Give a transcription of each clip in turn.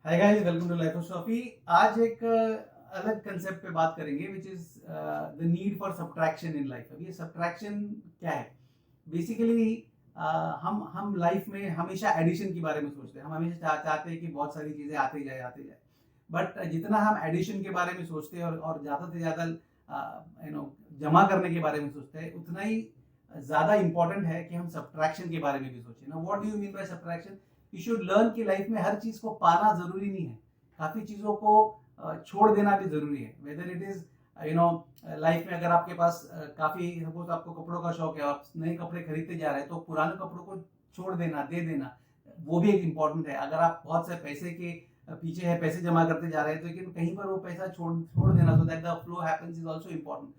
Hi guys, welcome to life of Sophie. आज एक अलग कंसेप्ट पे बात करेंगे which is the need for subtraction in life. अब ये सब्ट्रैक्शन क्या है? बेसिकली हम लाइफ में हमेशा एडिशन के बारे में सोचते हैं। हम हमेशा चाहते हैं कि बहुत सारी चीज़ें आते जाए। बट जितना हम एडिशन के बारे में सोचते हैं और ज़्यादा से ज़्यादा जमा करने के बारे में सोचते हैं, उतना ही ज़्यादा इंपॉर्टेंट है कि हम सब्ट्रैक्शन के बारे में भी सोचें ना। What do you mean by subtraction? You should learn कि लाइफ में हर चीज को पाना जरूरी नहीं है। काफी चीजों को छोड़ देना भी जरूरी है। वेदर इट इज लाइफ में अगर आपके पास काफी सपोज आपको कपड़ों का शौक है, आप नए कपड़े खरीदते जा रहे हैं, तो पुराने कपड़ों को छोड़ देना, दे देना, वो भी एक इम्पॉर्टेंट है। अगर आप बहुत से पैसे के पीछे है, पैसे जमा करते जा रहे हैं, तो लेकिन कहीं पर वो पैसा छोड़ देना, so that the flow happens, is also important.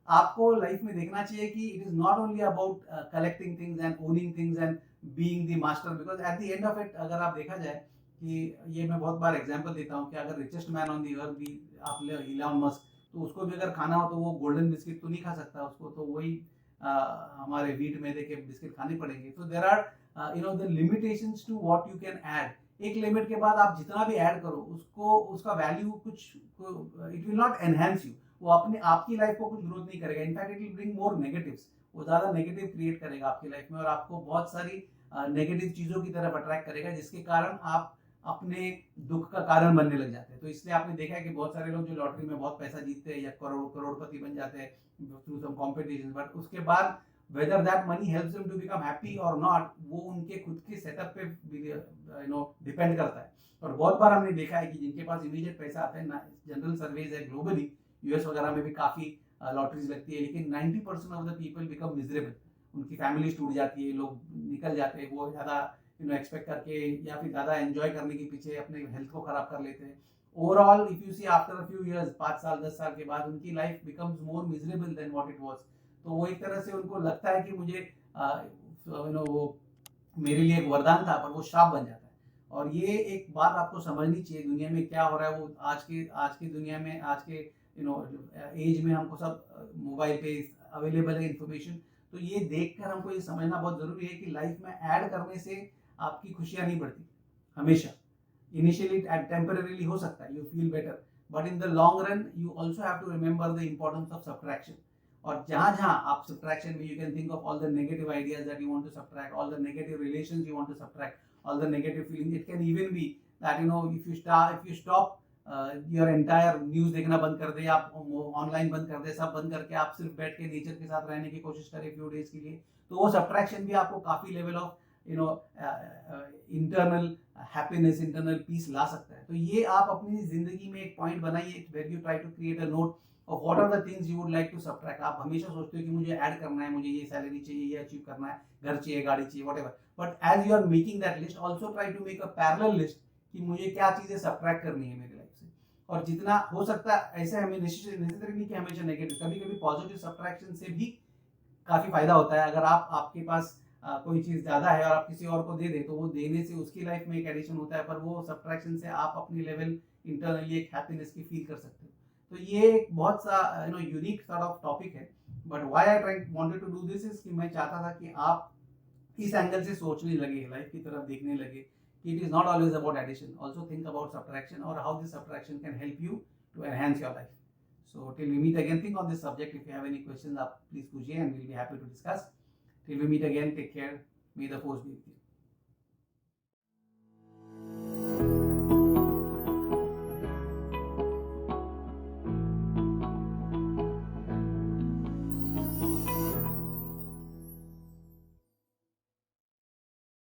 आपको लाइफ में देखना चाहिए कि it is not only about collecting things and owning things and being the master, because at the end of it अगर आप देखा जाए कि ये मैं बहुत बार एग्जांपल देता हूँ कि अगर रिचेस्ट मैन ऑन दी अर्थ भी आप ले इलॉन मस्क, तो उसको भी अगर खाना हो तो वो गोल्डन बिस्किट तो नहीं खा सकता, उसको तो वही हमारे व्हीट मैदे के बिस्किट खाने पड़ेंगे। तो there are the limitations to what you can add. एक लिमिट के बाद आप जितना भी ऐड करो, उसको उसका वैल्यू कुछ it will not enhance you. वो अपने आपकी लाइफ को कुछ ग्रोथ नहीं करेगा, in fact it will bring more negatives. वो ज्यादा नेगेटिव क्रिएट करेगा आपकी लाइफ में और आपको बहुत सारी नेगेटिव चीजों की तरफ अट्रैक्ट करेगा, जिसके कारण आप अपने दुख का कारण बनने लग जाते हैं। तो इसलिए आपने देखा है कि बहुत सारे लोग जो लॉटरी में बहुत पैसा जीतते हैं या करोड़पति बन जाते हैं थ्रू सम कॉम्पिटिशन, बट उसके बाद whether that money helps them to become happy और नॉट, वो उनके खुद के सेटअप पे डिपेंड करता है। और बहुत बार हमने देखा है कि जिनके पास इमीडिएट पैसा आता है ना, जनरल सर्वेज है ग्लोबली, यूएस वगैरह में भी काफी लॉटरीज लगती है, लेकिन 90% of the people become miserable. उनकी फैमिलीज टूट जाती है, लोग निकल जाते हैं, वो ज्यादा एक्सपेक्ट करके या फिर ज्यादा एंजॉय करने के पीछे अपने हेल्थ को खराब कर लेते हैं। Overall if you see after a few years, 5 साल 10 साल के बाद उनकी life becomes more miserable than what it was. तो वो एक तरह से उनको लगता है कि मुझे वो मेरे लिए एक वरदान था, पर वो श्राप बन जाता है। और ये एक बात आपको समझनी चाहिए, दुनिया में क्या हो रहा है। वो आज की दुनिया में, आज के एज में हमको सब मोबाइल पे अवेलेबल है इन्फॉर्मेशन। तो ये देखकर हमको ये समझना बहुत जरूरी है कि लाइफ में ऐड करने से आपकी खुशियां नहीं बढ़ती हमेशा। इनिशियली टेम्पररीली हो सकता है, you feel better, but in the long run you also have to remember the importance of subtraction. और जहां जहां आप सब्ट्रैक्शन में, you can think of all the negative ideas that you want to subtract, all the negative relations you want to subtract, all the negative feeling. It can even be that if you stop your entire news देखना बंद कर दे, आप online बंद कर दे, सब बंद करके आप सिर्फ बैठ के नेचर के साथ रहने की कोशिश करें फ्यू डेज के लिए, तो वो सब्ट्रैक्शन भी आपको काफी level of internal happiness, internal peace ला सकता है। तो ये आप अपनी जिंदगी में एक पॉइंट बनाइए where you try to create a note of what are the things you would like to subtract. आप हमेशा सोचते हो कि मुझे ऐड करना है, मुझे ये सैलरी चाहिए, ये अचीव करना है, घर चाहिए, गाड़ी चाहिए, whatever, but as you are making that list also try to make a parallel list कि मुझे क्या चीजें सब्ट्रैक्ट करनी है मेरी लाइफ से। और जितना हो सकता है, ऐसे हमें नेसेसरी नहीं कि हमेशा नेगेटिव, कभी कभी पॉजिटिव सब्ट्रैक्शन से भी काफी फायदा होता है। अगर आपके पास कोई चीज ज्यादा है और आप किसी और को दे दे, तो वो देने से उसकी लाइफ में एक एडिशन होता है, पर वो सब्ट्रैक्शन से आप अपनी लेवल इंटरनली एक हैप्पीनेस की फील कर सकते हो। तो ये एक बहुत सा यूनिक सॉर्ट ऑफ टॉपिक है, but why I try wanted to do this is कि मैं चाहता था कि आप इस एंगल से सोचने लगे, लाइफ की तरफ देखने लगे कि it is not always about addition, also think about subtraction और how this subtraction can help you to enhance your life. So till we meet again, think on this subject. If you have any questions, please पूछिए and we'll be happy to discuss. Till we meet again, take care. May the force be with you.